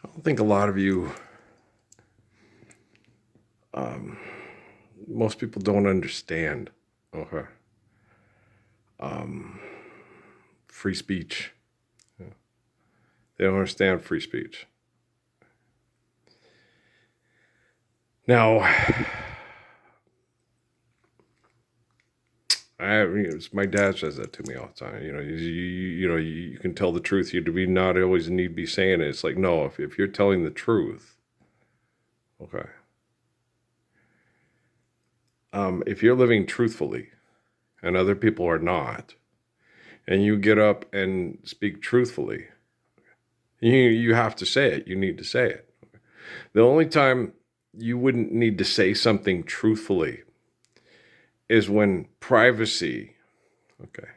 I don't think a lot of you, most people don't understand. Okay. Free speech. They don't understand free speech. Now, my dad says that to me all the time. You can tell the truth. You do not always need to be saying it. It's like, no, if you're telling the truth, okay. If you're living truthfully and other people are not, and you get up and speak truthfully, you have to say it. You need to say it. The only time you wouldn't need to say something truthfully is when privacy, okay,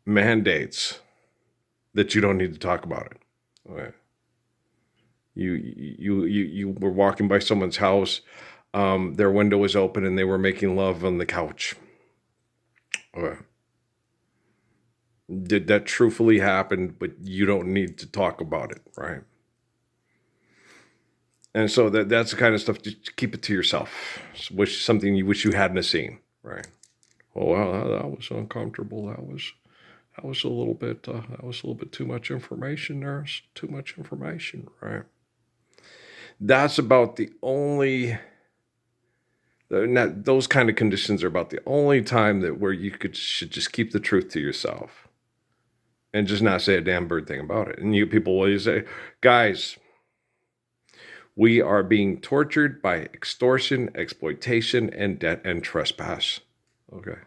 mandates that you don't need to talk about it. Okay. You were walking by someone's house, their window was open and they were making love on the couch. Okay. Did that truthfully happen? But you don't need to talk about it, right? And so that's the kind of stuff. Just keep it to yourself. Wish something you wish you hadn't seen, right? Oh well, that was uncomfortable. That was a little bit. That was a little bit too much information. There's too much information, right? That's about the only. Those kind of conditions are about the only time that where should just keep the truth to yourself, and just not say a damn bird thing about it. And you people will say, guys, we are being tortured by extortion, exploitation, and debt and trespass. Okay.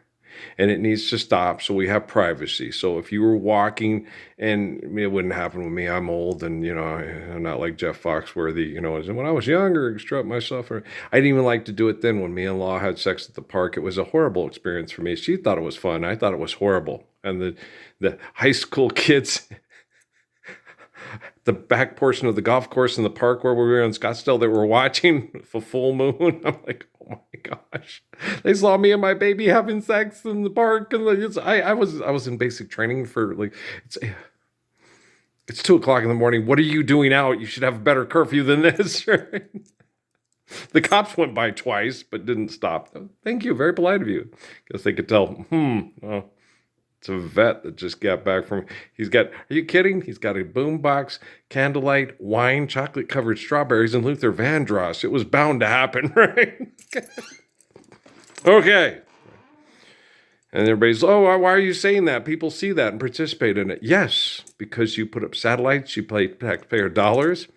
And it needs to stop so we have privacy. So if you were walking, and it wouldn't happen with me, I'm old and, I'm not like Jeff Foxworthy, when I was younger, extract myself. I didn't even like to do it then. When me and Law had sex at the park, it was a horrible experience for me. She thought it was fun. I thought it was horrible. And the high school kids, the back portion of the golf course in the park where we were in Scottsdale, that were watching for full moon. I'm like, oh my gosh, they saw me and my baby having sex in the park, and I was in basic training for it's 2:00 in the morning. What are you doing out? You should have a better curfew than this. Right? The cops went by twice, but didn't stop. Thank you, very polite of you. Guess they could tell. Well, it's a vet that just got back from, are you kidding? He's got a boombox, candlelight, wine, chocolate-covered strawberries, and Luther Vandross. It was bound to happen, right? Okay. And everybody's, why are you saying that? People see that and participate in it. Yes, because you put up satellites, you pay taxpayer dollars,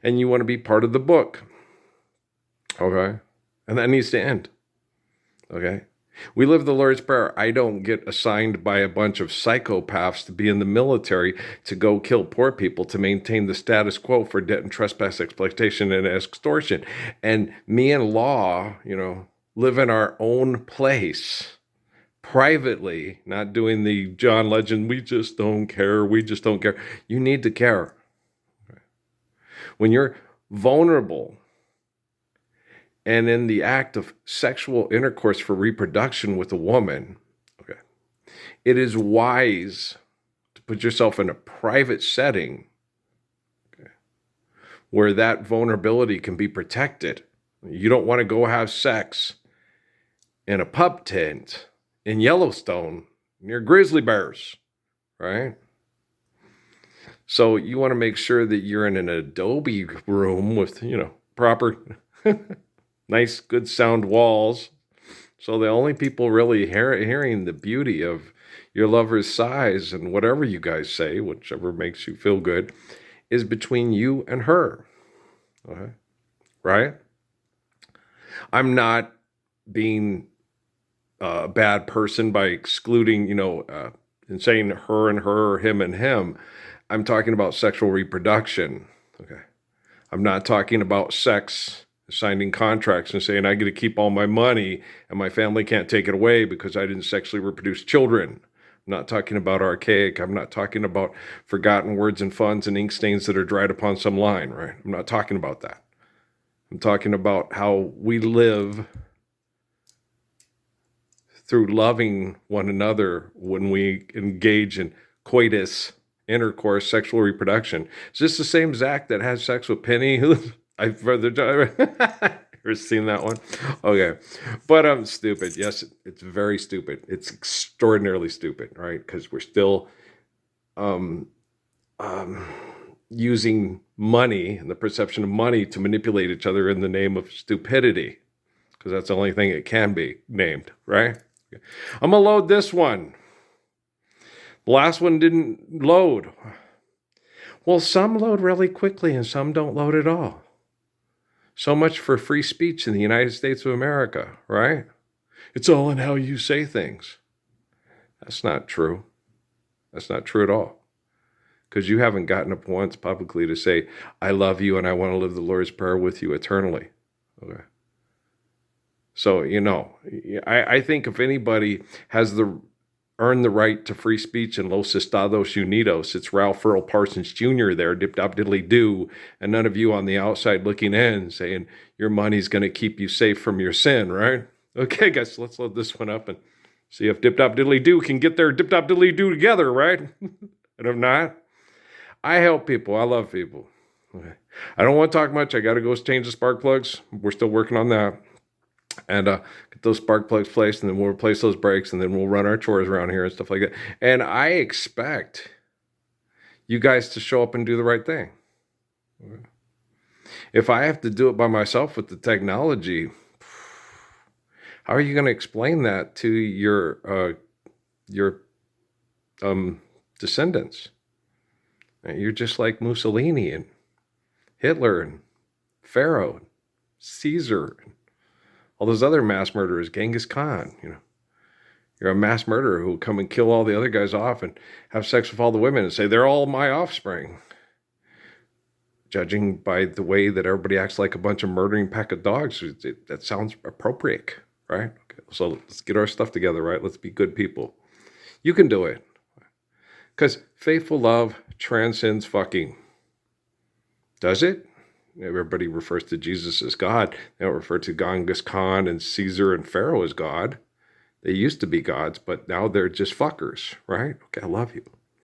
and you want to be part of the book. Okay? And that needs to end. Okay? We live the Lord's Prayer. I don't get assigned by a bunch of psychopaths to be in the military to go kill poor people to maintain the status quo for debt and trespass, exploitation, and extortion. And me and Law, live in our own place, privately, not doing the John Legend, we just don't care, we just don't care. You need to care. When you're vulnerable, and in the act of sexual intercourse for reproduction with a woman, okay, it is wise to put yourself in a private setting, okay, where that vulnerability can be protected. You don't want to go have sex in a pub tent in Yellowstone near grizzly bears, right? So you want to make sure that you're in an adobe room with, proper nice, good sound walls. So the only people really hearing the beauty of your lover's sighs and whatever you guys say, whichever makes you feel good, is between you and her. Okay? Right? I'm not being a bad person by excluding, and saying her and her, or him and him. I'm talking about sexual reproduction. Okay? I'm not talking about sex, signing contracts and saying I get to keep all my money and my family can't take it away because I didn't sexually reproduce children. I'm not talking about archaic. I'm not talking about forgotten words and funds and ink stains that are dried upon some line, right? I'm not talking about that. I'm talking about how we live through loving one another when we engage in coitus intercourse, sexual reproduction. Is this the same Zach that has sex with Penny? I've ever seen that one? Okay. But I'm stupid. Yes, it's very stupid. It's extraordinarily stupid, right? Because we're still um, using money and the perception of money to manipulate each other in the name of stupidity. Because that's the only thing it can be named, right? I'm going to load this one. The last one didn't load. Well, some load really quickly and some don't load at all. So much for free speech in the United States of America, right? It's all in how you say things. That's not true. That's not true at all. Because you haven't gotten up once publicly to say, I love you and I want to live the Lord's Prayer with you eternally. Okay. So, I think if anybody has earned the right to free speech in Los Estados Unidos, it's Ralph Earl Parsons Jr. there, dip-dop-diddly-doo, and none of you on the outside looking in saying your money's going to keep you safe from your sin, right? Okay, guys, let's load this one up and see if dip-dop-diddly-doo can get their dip-dop-diddly-doo together, right? And if not, I help people. I love people. Okay. I don't want to talk much. I got to go change the spark plugs. We're still working on that. And get those spark plugs placed, and then we'll replace those brakes, and then we'll run our chores around here and stuff like that. And I expect you guys to show up and do the right thing. If I have to do it by myself with the technology, how are you going to explain that to your descendants? You're just like Mussolini and Hitler and Pharaoh and Caesar and all those other mass murderers, Genghis Khan, You're a mass murderer who will come and kill all the other guys off and have sex with all the women and say, they're all my offspring. Judging by the way that everybody acts like a bunch of murdering pack of dogs, that sounds appropriate, right? Okay, so let's get our stuff together, right? Let's be good people. You can do it. Because faithful love transcends fucking. Does it? Everybody refers to Jesus as God. They don't refer to Genghis Khan and Caesar and Pharaoh as God. They used to be gods, but now they're just fuckers, right? Okay, I love you.